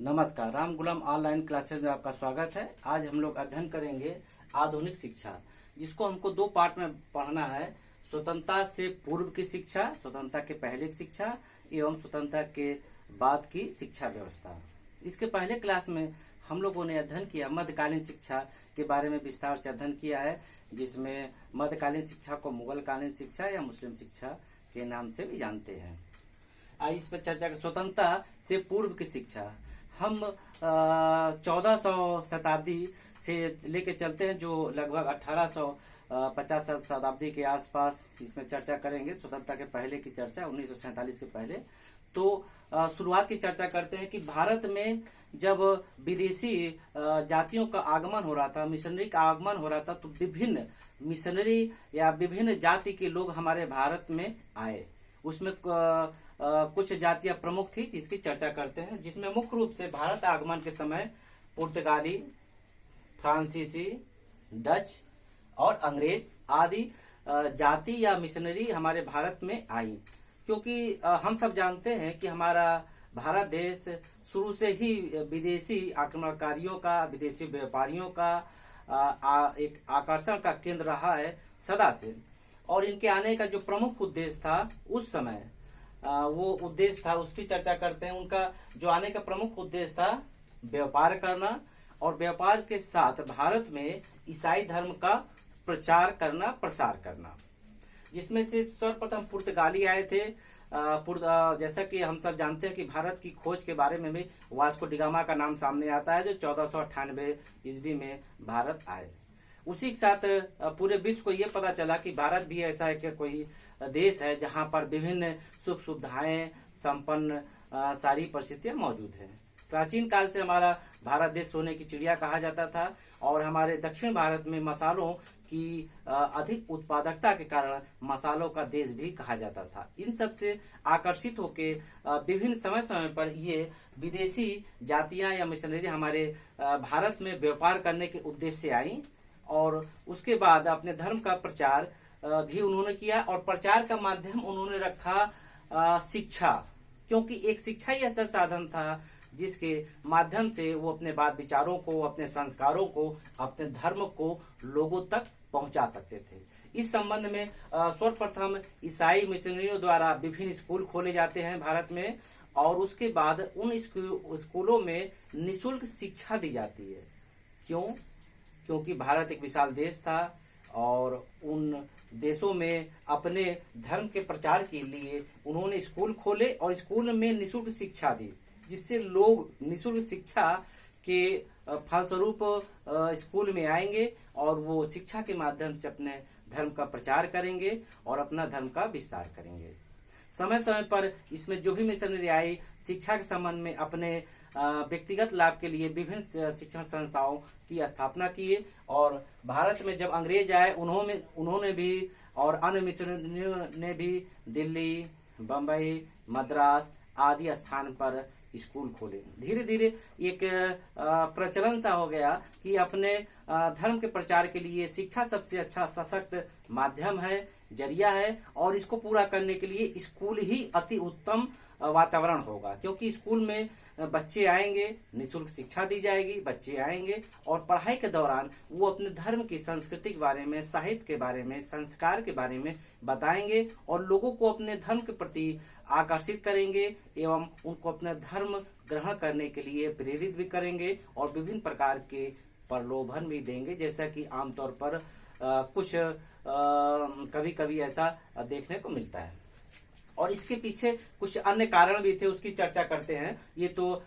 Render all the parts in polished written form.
नमस्कार, राम गुलाम online classes में आपका स्वागत है। आज हम लोग अध्ययन करेंगे आधुनिक शिक्षा, जिसको हमको दो पार्ट में पढ़ना है। स्वतंत्रता से पूर्व की शिक्षा, स्वतंत्रता के पहले की शिक्षा एवं स्वतंत्रता के बाद की शिक्षा व्यवस्था। इसके पहले क्लास में हम लोगों ने अध्ययन किया मध्यकालीन शिक्षा के बारे में विस्तार से अध्ययन किया है, जिसमें मध्यकालीन शिक्षा को मुगल कालीन शिक्षा या मुस्लिम शिक्षा के नाम से भी जानते हैं। आज इस पर चर्चा कर स्वतंत्रता से पूर्व की शिक्षा। हम 1400 शताब्दी से लेके चलते हैं, जो लगभग 1850 शताब्दी के आसपास इसमें चर्चा करेंगे। स्वतंत्रता के पहले की चर्चा 1947 के पहले। तो शुरुआत की चर्चा करते हैं कि भारत में जब विदेशी जातियों का आगमन हो रहा था, मिशनरी का आगमन हो रहा था, तो विभिन्न मिशनरी या विभिन्न जाति के लोग हमारे भारत में आए। उसमें कुछ जातियां प्रमुख थी जिसकी चर्चा करते हैं, जिसमें मुख्य रूप से भारत आगमन के समय पुर्तगाली, फ्रांसीसी, डच और अंग्रेज आदि जाति या मिशनरी हमारे भारत में आई। क्योंकि हम सब जानते हैं कि हमारा भारत देश शुरू से ही विदेशी आक्रमणकारियों का, विदेशी व्यापारियों का एक आकर्षण का केंद्र रहा है सदा से। और इनके आने का जो प्रमुख उद्देश्य था उस समय, वो उद्देश्य था, उसकी चर्चा करते हैं। उनका जो आने का प्रमुख उद्देश्य था व्यापार करना, और व्यापार के साथ भारत में ईसाई धर्म का प्रचार करना, प्रसार करना। जिसमें से सर्वप्रथम पुर्तगाली आए थे। जैसा कि हम सब जानते हैं कि भारत की खोज के बारे में भी वास्को डी गामा का नाम सामने आता है, जो 1498 ईस्वी में भारत आए। उसी के साथ पूरे विश्व को ये पता चला कि भारत भी ऐसा है कि कोई देश है जहां पर विभिन्न सुख सुविधाएं संपन्न सारी परिस्थितियां मौजूद हैं। प्राचीन काल से हमारा भारत देश सोने की चिड़िया कहा जाता था, और हमारे दक्षिण भारत में मसालों की अधिक उत्पादकता के कारण मसालों का देश भी कहा जाता था। इन सब से आकर्षित होके विभिन्न समय समय पर ये विदेशी जातियां या मिशनरी हमारे भारत में व्यापार करने के उद्देश्य से आई, और उसके बाद अपने धर्म का प्रचार भी उन्होंने किया। और प्रचार का माध्यम उन्होंने रखा शिक्षा, क्योंकि एक शिक्षा ही ऐसा साधन था जिसके माध्यम से वो अपने बात विचारों को, अपने संस्कारों को, अपने धर्म को लोगों तक पहुंचा सकते थे। इस संबंध में सर्वप्रथम ईसाई मिशनरियों द्वारा विभिन्न स्कूल खोले जाते हैं भारत में, और उसके बाद उन स्कूलों में निःशुल्क शिक्षा दी जाती है। क्यों? क्योंकि भारत एक विशाल देश था, और उन देशों में अपने धर्म के प्रचार के लिए उन्होंने स्कूल खोले और स्कूल में निःशुल्क शिक्षा दी, जिससे लोग निःशुल्क शिक्षा के फलस्वरूप स्कूल में आएंगे और वो शिक्षा के माध्यम से अपने धर्म का प्रचार करेंगे और अपना धर्म का विस्तार करेंगे। समय समय पर इसमें जो भी मिशनरी आई, शिक्षा के संबंध में अपने व्यक्तिगत लाभ के लिए विभिन्न शिक्षण संस्थाओं की स्थापना किए। और भारत में जब अंग्रेज आए, उन्होंने भी और अन्य मिशनरियों ने भी दिल्ली, बम्बई, मद्रास आदि स्थान पर स्कूल खोले। धीरे धीरे एक प्रचलन सा हो गया कि अपने धर्म के प्रचार के लिए शिक्षा सबसे अच्छा सशक्त माध्यम है, जरिया है, और इसको पूरा करने के लिए स्कूल ही अति उत्तम वातावरण होगा। क्योंकि स्कूल में बच्चे आएंगे, निःशुल्क शिक्षा दी जाएगी, बच्चे आएंगे और पढ़ाई के दौरान वो अपने धर्म की संस्कृति के बारे में, साहित्य के बारे में, संस्कार के बारे में बताएंगे, और लोगों को अपने धर्म के प्रति आकर्षित करेंगे एवं उनको अपने धर्म ग्रहण करने के लिए प्रेरित भी करेंगे, और विभिन्न प्रकार के प्रलोभन भी देंगे, जैसा कि आमतौर पर कुछ कभी कभी ऐसा देखने को मिलता है। और इसके पीछे कुछ अन्य कारण भी थे, उसकी चर्चा करते हैं। ये तो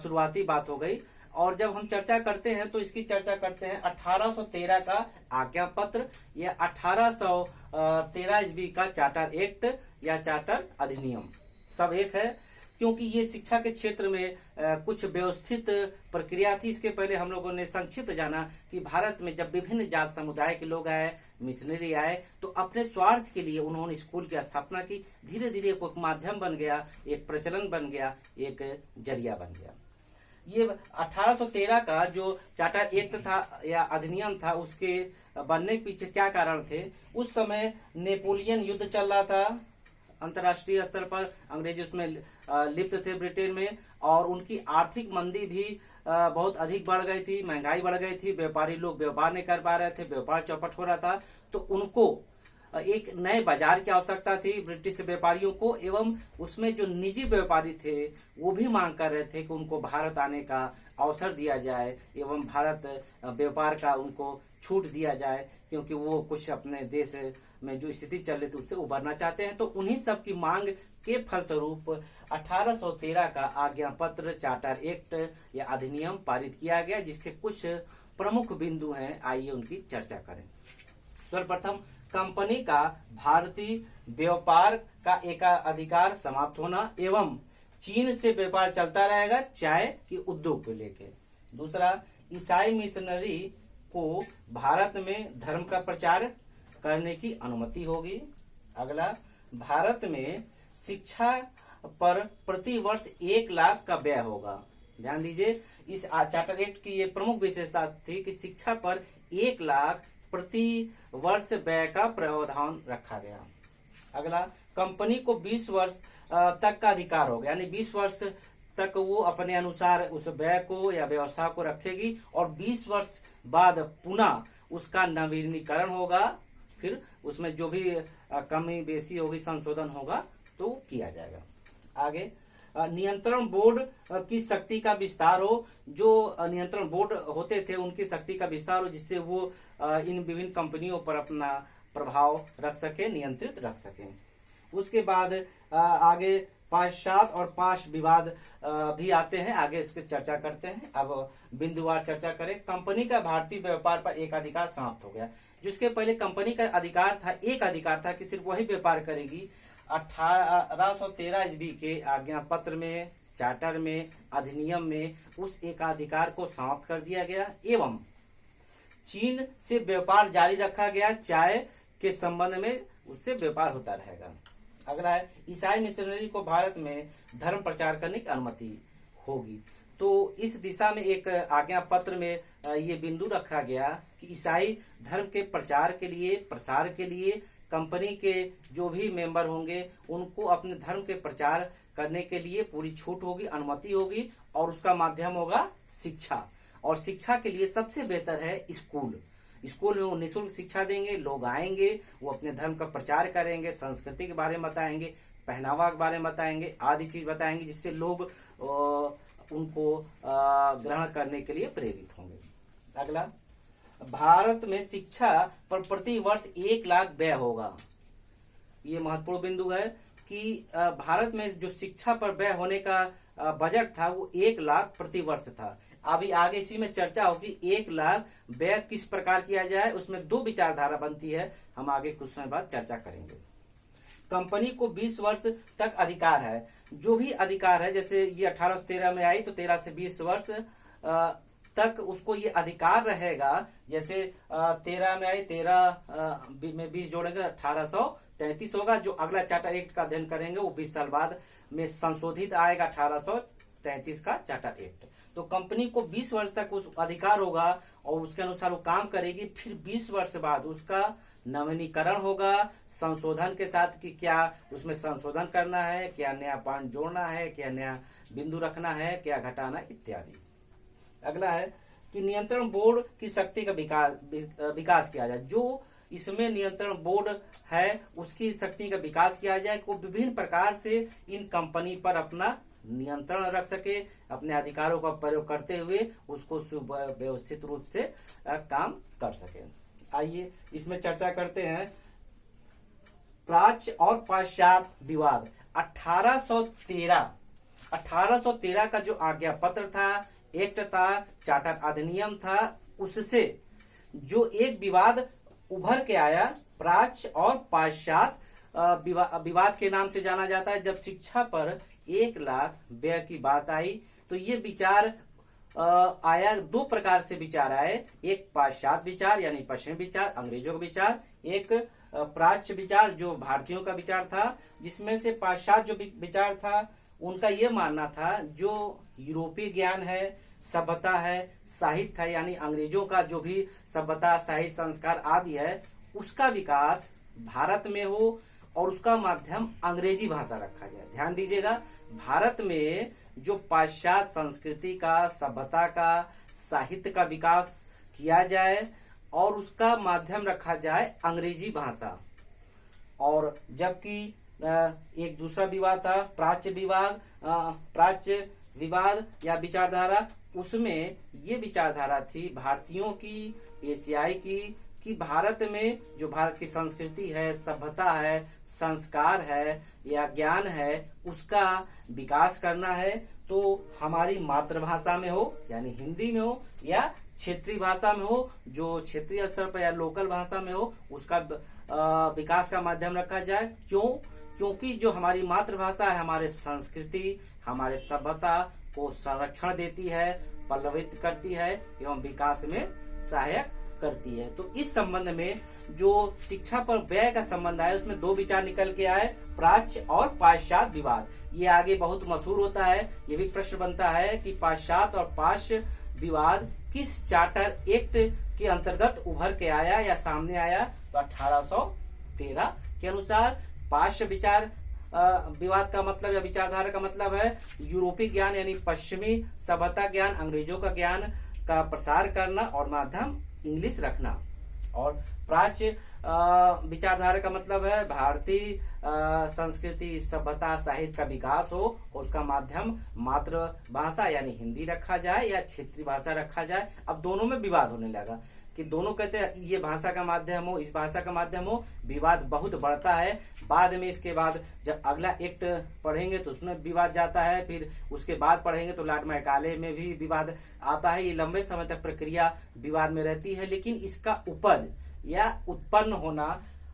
शुरुआती बात हो गई। और जब हम चर्चा करते हैं तो इसकी चर्चा करते हैं 1813 का आज्ञा पत्र या 1813 ईस्वी का चार्टर एक्ट या चार्टर अधिनियम, सब एक है। क्योंकि ये शिक्षा के क्षेत्र में कुछ व्यवस्थित प्रक्रिया थी। इसके पहले हम लोगों ने संक्षिप्त जाना कि भारत में जब विभिन्न जात समुदाय के लोग आए, मिशनरी आए, तो अपने स्वार्थ के लिए उन्होंने स्कूल की स्थापना की। धीरे धीरे एक माध्यम बन गया, एक प्रचलन बन गया, एक जरिया बन गया। ये 1813 का जो चार्टर एक्ट था या अधिनियम था, उसके बनने के पीछे क्या कारण थे? उस समय नेपोलियन युद्ध चल रहा था अंतर्राष्ट्रीय स्तर पर, अंग्रेजी उसमें लिप्त थे ब्रिटेन में, और उनकी आर्थिक मंदी भी बहुत अधिक बढ़ गई थी, महंगाई बढ़ गई थी, व्यापारी लोग व्यापार नहीं कर पा रहे थे, व्यापार चौपट हो रहा था। तो उनको एक नए बाजार की आवश्यकता थी ब्रिटिश व्यापारियों को, एवं उसमें जो निजी व्यापारी थे वो भी मांग कर रहे थे कि उनको भारत आने का अवसर दिया जाए एवं भारत व्यापार का उनको छूट दिया जाए, क्योंकि वो कुछ अपने देश में जो स्थिति चल रही थी उससे उबरना चाहते हैं। तो उन्हीं सब की मांग के फलस्वरूप 1813 का आज्ञा पत्र चार्टर एक्ट या अधिनियम पारित किया गया, जिसके कुछ प्रमुख बिंदु हैं, आइए उनकी चर्चा करें। सर्वप्रथम, कंपनी का भारतीय व्यापार का एकाधिकार समाप्त होना एवं चीन से व्यापार चलता रहेगा, चाय की उद्योग को लेके। दूसरा, ईसाई मिशनरी को भारत में धर्म का प्रचार करने की अनुमति होगी। अगला, भारत में शिक्षा पर प्रति वर्ष 1 लाख का व्यय होगा। ध्यान दीजिए, इस चार्टर एक्ट की ये प्रमुख विशेषता थी कि शिक्षा पर 1 लाख प्रति वर्ष व्यय का प्रावधान रखा गया। अगला, कंपनी को 20 वर्ष तक का अधिकार होगा, यानी 20 वर्ष तक वो अपने अनुसार उस व्यय को या व्यवस्था को रखेगी, और 20 वर्ष बाद पुनः उसका नवीनीकरण होगा, फिर उसमें जो भी कमी बेसी होगी, संशोधन होगा तो किया जाएगा। आगे, नियंत्रण बोर्ड की शक्ति का विस्तार हो, जो नियंत्रण बोर्ड होते थे उनकी शक्ति का विस्तार हो, जिससे वो इन विभिन्न कंपनियों पर अपना प्रभाव रख सके, नियंत्रित रख सके। उसके बाद आगे पाश्चात्य और पाश विवाद भी आते हैं, आगे इसकी चर्चा करते हैं। अब बिंदुवार चर्चा करें। कंपनी का भारतीय व्यापार पर एक अधिकार समाप्त हो गया। जिसके पहले कंपनी का अधिकार था, एक अधिकार था कि सिर्फ वही व्यापार करेगी। 1813 ईस्वी के आज्ञा पत्र में, चार्टर में, अधिनियम में उस एकाधिकार को समाप्त कर दिया गया एवं चीन से व्यापार जारी रखा गया, चाय के संबंध में उससे व्यापार होता रहेगा। अगला है, ईसाई मिशनरी को भारत में धर्म प्रचार करने की अनुमति होगी। तो इस दिशा में एक आज्ञा पत्र में ये बिंदु रखा गया कि ईसाई धर्म के प्रचार के लिए, प्रसार के लिए कंपनी के जो भी मेंबर होंगे उनको अपने धर्म के प्रचार करने के लिए पूरी छूट होगी, अनुमति होगी, और उसका माध्यम होगा शिक्षा। और शिक्षा के लिए सबसे बेहतर है स्कूल। स्कूल में वो निःशुल्क शिक्षा देंगे, लोग आएंगे, वो अपने धर्म का प्रचार करेंगे, संस्कृति के बारे में बताएंगे, पहनावा के बारे में बताएंगे, आदि चीज बताएंगे, जिससे लोग उनको ग्रहण करने के लिए प्रेरित होंगे। अगला, भारत में शिक्षा पर प्रति वर्ष 1 लाख व्यय होगा। ये महत्वपूर्ण बिंदु है कि भारत में जो शिक्षा पर व्यय होने का बजट था वो 1 लाख प्रति वर्ष था। अभी आगे इसी में चर्चा होगी 1 लाख व्यय किस प्रकार किया जाए, उसमें 2 विचारधारा बनती है, हम आगे कुछ समय बाद चर्चा करेंगे। कंपनी को 20 वर्ष तक अधिकार है। जो भी अधिकार है, जैसे ये 1813 में आई तो 13 से 20 वर्ष तक उसको ये अधिकार रहेगा। जैसे 13 में आई, 13 में 20 जोड़ेंगे 1833 होगा। जो अगला चार्टर एक्ट का अध्ययन करेंगे वो 20 साल बाद में संशोधित आएगा 1833 का चार्टर एक्ट। तो कंपनी को 20 वर्ष तक उस अधिकार होगा और उसके अनुसार वो काम करेगी। फिर 20 वर्ष बाद उसका नवीनीकरण होगा संशोधन के साथ कि क्या उसमें संशोधन करना है, क्या नया पॉइंट जोड़ना है, क्या नया बिंदु रखना है, क्या घटाना इत्यादि। अगला है कि नियंत्रण बोर्ड की शक्ति का विकास किया जाए। जो इसमें नियंत्रण बोर्ड है उसकी शक्ति का विकास किया जाए को विभिन्न प्रकार से इन कंपनी पर अपना नियंत्रण रख सके, अपने अधिकारों का प्रयोग करते हुए उसको सुव्यवस्थित रूप से काम कर सके। आइए इसमें चर्चा करते हैं। प्राच्य और पाश्चात्य विवाद। 1813 का जो आज्ञा पत्र था, एक्ट था, चार्टर अधिनियम था, उससे जो एक विवाद उभर के आया, प्राच्य और पाश्चात्य विवाद के नाम से जाना जाता है। जब शिक्षा पर 1 लाख व्यय की बात आई तो ये विचार आया, 2 प्रकार से विचार आए। एक पाश्चात्य विचार यानी पश्चिमी विचार, अंग्रेजों का विचार, एक प्राच्य विचार जो भारतीयों का विचार था। जिसमें से पाश्चात्य जो विचार था उनका ये मानना था जो यूरोपीय ज्ञान है, सभ्यता है, साहित्य है, यानी अंग्रेजों का जो भी सभ्यता, साहित्य, संस्कार आदि है, उसका विकास भारत में हो और उसका माध्यम अंग्रेजी भाषा रखा जाए। ध्यान दीजिएगा, भारत में जो पाश्चात्य संस्कृति का, सभ्यता का, साहित्य का विकास किया जाए और उसका माध्यम रखा जाए अंग्रेजी भाषा। और जबकि एक दूसरा विवाद था प्राच्य विवाद या विचारधारा, उसमें ये विचारधारा थी भारतीयों की, एशियाई की, कि भारत में जो भारत की संस्कृति है, सभ्यता है, संस्कार है या ज्ञान है, उसका विकास करना है तो हमारी मातृभाषा में हो यानी हिंदी में हो या क्षेत्रीय भाषा में हो, जो क्षेत्रीय स्तर पर या लोकल भाषा में हो, उसका विकास का माध्यम रखा जाए। क्योंकि जो हमारी मातृभाषा है हमारे संस्कृति, हमारे सभ्यता को संरक्षण देती है, पल्लवित करती है एवं विकास में सहायक करती है। तो इस संबंध में जो शिक्षा पर व्यय का संबंध आया उसमें दो विचार निकल के आए, प्राच्य और पाश्चात्य विवाद। ये आगे बहुत मशहूर होता है। ये भी प्रश्न बनता है कि पाश्चात्य और पाश्चात्य विवाद किस चार्टर एक्ट के अंतर्गत उभर के आया या सामने आया। तो 1813 के अनुसार पाश्चात्य विचार विवाद का मतलब या विचारधारा का मतलब है यूरोपीय ज्ञान यानी पश्चिमी सभ्यता ज्ञान, अंग्रेजों का ज्ञान का प्रसार करना और माध्यम इंग्लिश रखना। और प्राच्य विचारधारा का मतलब है भारतीय संस्कृति, सभ्यता, साहित्य का विकास हो और उसका माध्यम मातृभाषा यानी हिंदी रखा जाए या क्षेत्रीय भाषा रखा जाए। अब दोनों में विवाद होने लगा कि दोनों कहते हैं ये भाषा का माध्यम हो, इस भाषा का माध्यम हो। विवाद बहुत बढ़ता है। बाद में इसके बाद जब अगला एक्ट पढ़ेंगे तो उसमें विवाद जाता है, फिर उसके बाद पढ़ेंगे तो लॉर्ड मैकाले में भी विवाद आता है। ये लंबे समय तक प्रक्रिया विवाद में रहती है, लेकिन इसका उपज या उत्पन्न होना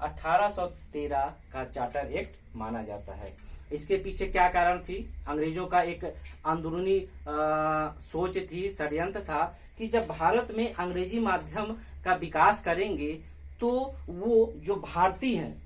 1813 का चार्टर एक्ट माना जाता है। इसके पीछे क्या कारण थी? अंग्रेजों का एक अंदरूनी सोच थी, षड्यंत्र था कि जब भारत में अंग्रेजी माध्यम का विकास करेंगे तो वो जो भारतीय हैं,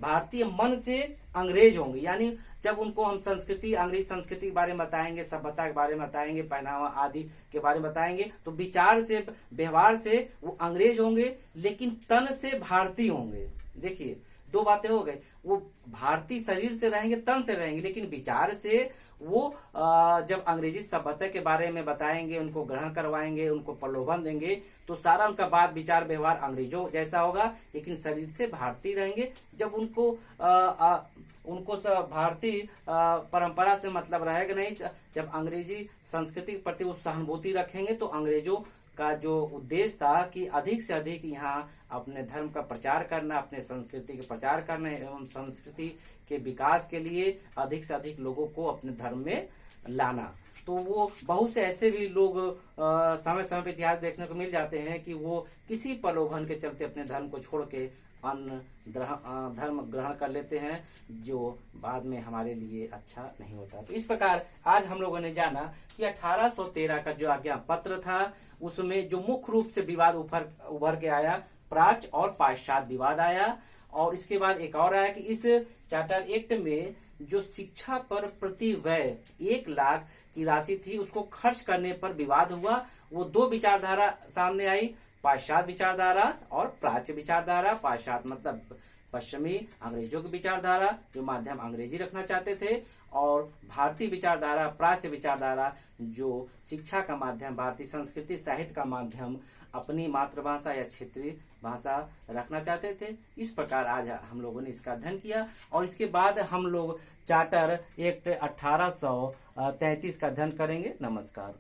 भारतीय मन से अंग्रेज होंगे। यानी जब उनको हम संस्कृति, अंग्रेज संस्कृति के बारे में बताएंगे, सभ्यता के बारे में बताएंगे, पहनावा आदि के बारे में बताएंगे, तो विचार से, व्यवहार से वो अंग्रेज होंगे लेकिन तन से भारतीय होंगे। देखिए दो बातें हो गई, वो भारतीय शरीर से रहेंगे, तन से रहेंगे, लेकिन विचार से वो जब अंग्रेजी सभ्यता के बारे में बताएंगे, उनको ग्रहण करवाएंगे, उनको प्रलोभन देंगे, तो सारा उनका बात, विचार, व्यवहार अंग्रेजों जैसा होगा, लेकिन शरीर से भारतीय रहेंगे। जब उनको भारतीय परंपरा से मतलब रहेगा नहीं, जब अंग्रेजी संस्कृति के प्रति वो सहानुभूति रखेंगे, तो अंग्रेजों का जो उद्देश्य था कि अधिक से अधिक यहाँ अपने धर्म का प्रचार करना, अपने संस्कृति का प्रचार करना एवं संस्कृति के विकास के लिए अधिक से अधिक लोगों को अपने धर्म में लाना। तो वो बहुत से ऐसे भी लोग समय समय पर इतिहास देखने को मिल जाते हैं कि वो किसी प्रलोभन के चलते अपने धर्म को छोड़ के अन्य धर्म ग्रहण कर लेते हैं, जो बाद में हमारे लिए अच्छा नहीं होता। तो इस प्रकार आज हम लोगों ने जाना कि 1813 का जो आज्ञा पत्र था उसमें जो मुख्य रूप से विवाद उभर के आया, प्राच्य और पाश्चात्य विवाद आया। और इसके बाद एक और आया कि इस चार्टर एक्ट में जो शिक्षा पर प्रति व्यय 1 लाख की राशि थी उसको खर्च करने पर विवाद हुआ। वो दो विचारधारा सामने आई, पाश्चात्य विचारधारा और प्राच्य विचारधारा। पाश्चात्य मतलब पश्चिमी अंग्रेजों की विचारधारा जो माध्यम अंग्रेजी रखना चाहते थे, और भारतीय विचारधारा, प्राच्य विचारधारा जो शिक्षा का माध्यम, भारतीय संस्कृति, साहित्य का माध्यम अपनी मातृभाषा या क्षेत्रीय भाषा रखना चाहते थे। इस प्रकार आज हम लोगों ने इसका अध्ययन किया और इसके बाद हम लोग चार्टर एक्ट 1833 का अध्ययन करेंगे। नमस्कार।